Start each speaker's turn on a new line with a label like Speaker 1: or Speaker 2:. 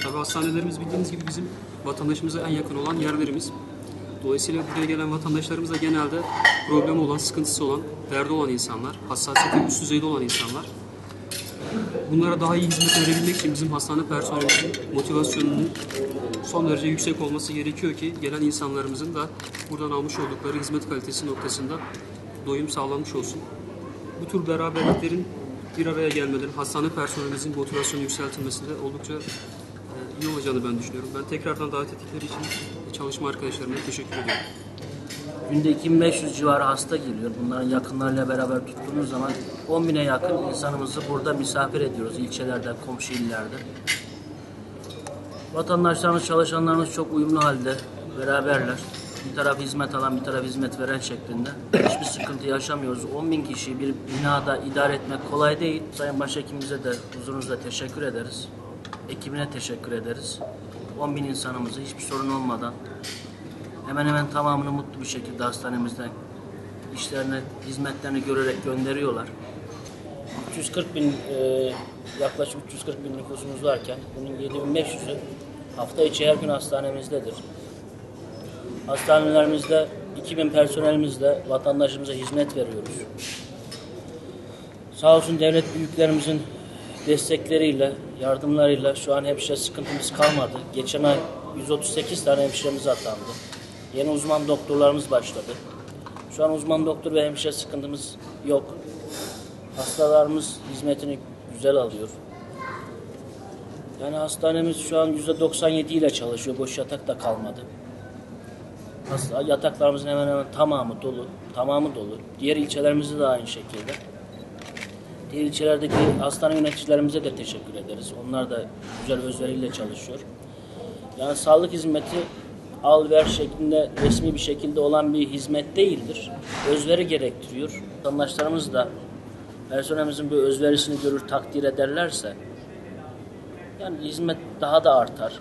Speaker 1: Tabii hastanelerimiz bildiğiniz gibi bizim vatandaşımıza en yakın olan yerlerimiz. Dolayısıyla buraya gelen vatandaşlarımız da genelde problemi olan, sıkıntısı olan, derdi olan insanlar, hassasiyeti üst düzeyde olan insanlar. Bunlara daha iyi hizmet verebilmek için bizim hastane personelimizin motivasyonunun son derece yüksek olması gerekiyor ki gelen insanlarımızın da buradan almış oldukları hizmet kalitesi noktasında doyum sağlanmış olsun. Bu tür beraberliklerin bir araya gelmeleri, hastane personelimizin motivasyonu yükseltilmesinde oldukça iyi olacağını ben düşünüyorum. Ben tekrardan davet ettikleri için çalışma arkadaşlarıma teşekkür ediyorum.
Speaker 2: Günde 2500 civarı hasta geliyor. Bunların yakınlarıyla beraber tuttuğumuz zaman 10.000'e yakın insanımızı burada misafir ediyoruz. İlçelerde, komşu illerde. Vatandaşlarımız, çalışanlarımız çok uyumlu halde beraberler. Bir taraf hizmet alan, bir taraf hizmet veren şeklinde. Hiçbir sıkıntı yaşamıyoruz. 10.000 kişiyi bir binada idare etmek kolay değil. Sayın Başhekimimize de huzurunuzda teşekkür ederiz. Ekibine teşekkür ederiz. 10.000 insanımızı hiçbir sorun olmadan hemen hemen tamamını mutlu bir şekilde hastanemizden işlerini, hizmetlerini görerek gönderiyorlar. 340 bin, yaklaşık 340 bin nüfusumuz varken bunun 7.500'ü hafta içi her gün hastanemizdedir. Hastanelerimizde 2.000 personelimizle vatandaşımıza hizmet veriyoruz. Sağ olsun devlet büyüklerimizin destekleriyle, yardımlarıyla şu an hemşire sıkıntımız kalmadı. Geçen ay 138 tane hemşiremiz atandı. Yeni uzman doktorlarımız başladı. Şu an uzman doktor ve hemşire sıkıntımız yok. Hastalarımız hizmetini güzel alıyor. Yani hastanemiz şu an %97 ile çalışıyor. Boş yatak da kalmadı. Yataklarımızın hemen hemen tamamı dolu. Tamamı dolu. Diğer ilçelerimizde de aynı şekilde. Diğer ilçelerdeki hastane yöneticilerimize de teşekkür ederiz. Onlar da güzel özveriyle çalışıyor. Yani sağlık hizmeti al ver şeklinde resmi bir şekilde olan bir hizmet değildir. Özveri gerektiriyor. Vatandaşlarımız da personelimizin bu özverisini görür, takdir ederlerse yani hizmet daha da artar.